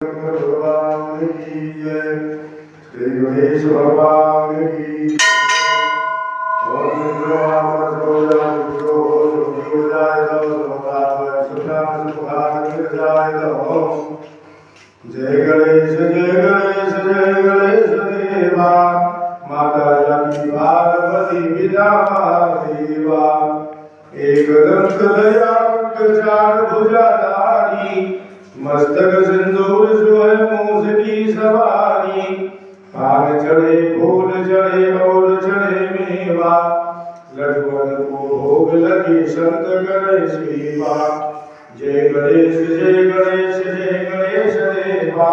भगवान की जय। श्री गणेश भगवान की जय। ओम जय गणेश जय गणेश जय गणेश देवा। माता जानकी पार्वती पिता महादेवा। एक दंत दयावंत चार भुजाधारी। मस्तक सिंदूर सोहे मूस की सवारी। पान चढ़े फूल चढ़े और चढ़े मेवा। लड्डुअन को भोग लगे संत करे सेवा। जय गणेश जय गणेश जय गणेश देवा।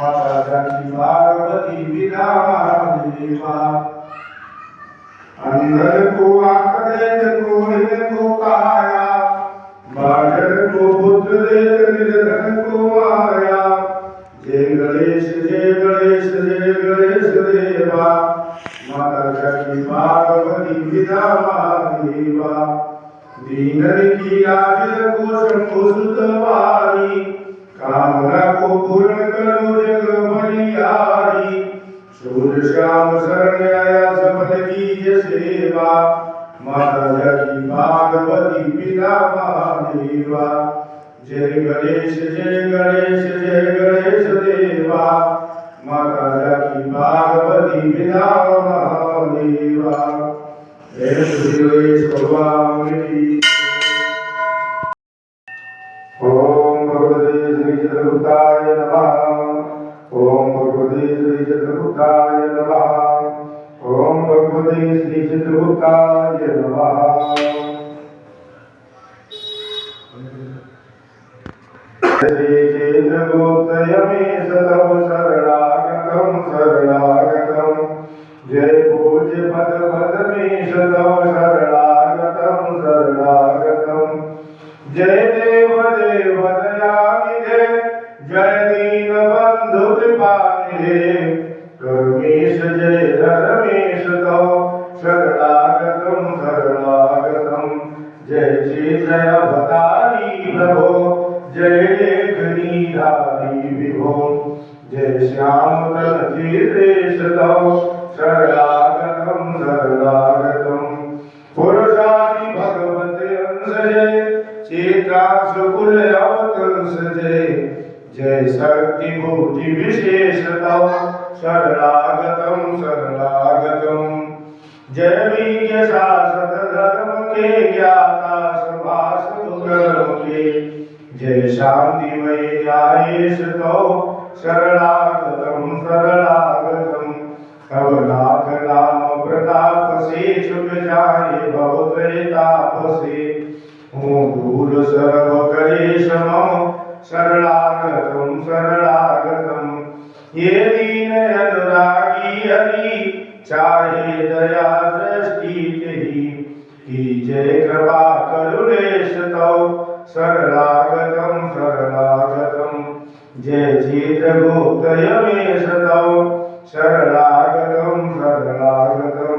माता जानकी पार्वती पिता महादेवा। अंधन को आँख देत कोढ़िन को काया। बाढ़ को पुत्र देत निर्धन को माया। जय गणेश जय गणेश जय गणेश देवा। माता जानकी पार्वती पिता महादेवा। दीनन की आजित को शंभु सुत वारी। कामना को पूर्ण करो जग बलिहारी। सूर्य श्याम शरण आया सबल कीज सेवा। माता जानकी पार्वती पिता महादेवा। जय गणेश जय गणेश जय गणेश देवा। माता जानकी पार्वती पिता महादेवा। जय श्री गणेश भगवान की। ओम भगवते श्री चित्रगुप्ताय नमः। ओम भगवते श्री चित्रगुप्ताय नमः। ओम भगवते श्री चित्रगुप्ताय नमः। श्री चित्रगुप्तयमे सतौ शरणागतं शरणागतं। जय पूज्य पद पद में सतौ शरणागतं शरणागतं। जय देव देव दयानिधे जय दीन बंधु कृपानिधे। कर्मेश जय धर्मेश तौ शरणागतं शरणागतं। जय जय अवतारी प्रभो जय लेखनीधारी विभो। जय श्याम तनचिरेश तौ शरणागतं शरणागतं। पुरुषादि भगवते अंश जय चेतासुकुल अवतंस जय। जय शक्ति भूति विशेष तौ शरणागतं शरणागतं। जय विज्ञ शाश्वत धर्म के ज्ञाता सुभाषित कर्म के। जय शांतिमय न्यायेश तौ शरणागतं शरणागतं। तव नाथ नाम प्रताप से छुप जाए भवत्रयताप से। हूँ दूर सर्व कलेश मम शरणागतं शरणागतं। ये दीन अनुरागी हरि चाहे दया दृष्टि तेहि। कीजय कृपा करुणेश तौ शरणागतं शरणागतं। जय चित्रगुप्तयमेश तौ शरणागतं शरणागतं।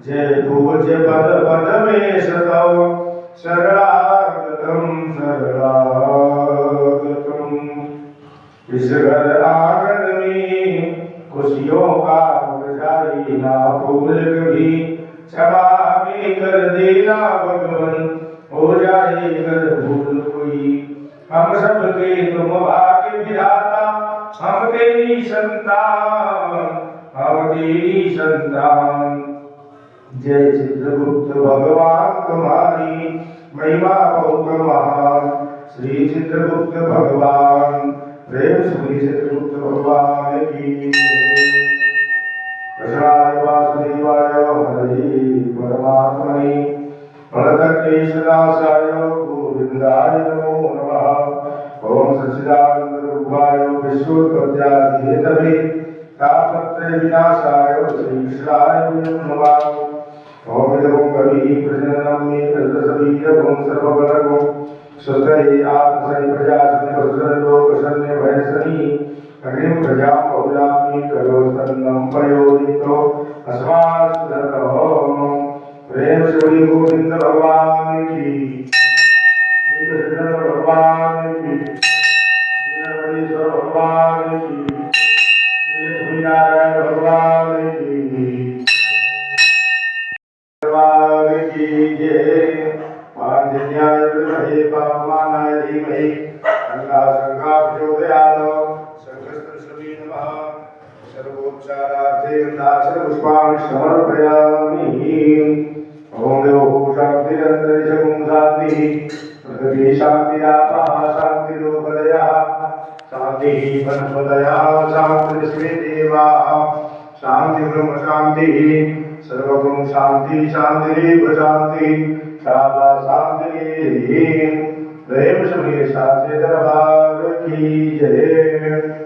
जय पूज्य पद पदमेश तौ शरणागतं शरणागतं। इस घर आंगन में खुशियों का मुरझाई ना फूल कभी। क्षमा में कर देना भगवन हो जाए कर भूल कोई। हम सबके तुम भाग्य विधाता हम तेरी संतान हम तेरी संतान। जय चित्रगुप्त भगवान तुम्हारी महिमा बहुत महान। श्री चित्रगुप्त भगवान प्रेम श्री चित्रगुप्त भगवान की कृष्णाय वासुदेवाय हरे परमात्मने प्रणतक्लेशनाशाय गोविंदाय नमो नमः। ओम सच्चिदानंद रूपाय विश्वोत्पत्त्यादिहेतवे तापत्रय विनाशाय श्रीकृष्णाय नमः। ओम इदं कविः प्रजननं मे तद्रसबीजं सर्वबलगं। स्वस्ति आत्मसनि प्रजासनि वज्रलोकशन्य भयसनि। अग्निं प्रजां बहुलाग्नि करोस्तन्नं पयोदितो अस्मात्सुतः। प्रेम श्री गोविंद भगवान की। श्री कृष्ण भगवान की। भगवान जय। पांजन्याय विद्महे पावमानाय धीमहि तन्नः शंखः प्रचोदयात्। शंखस्त्रश्रवे नमः। सर्वोपचारार्थे गन्धाक्षरपुष्पाणि समर्पयामि। ओम देवो शान्तिरन्तरिक्षं शान्तिः। पृथिवी शान्तिरापः शान्तिरोपदयः। शान्तिः वनस्पतयः शान्तिर्विश्वे देवाः। शान्ति ब्रह्म शान्तिः। सर्वगुण शान्ति शान्तिरेव शान्तिः। शाला शान्तिः। प्रेम से शांति दरबार की जय।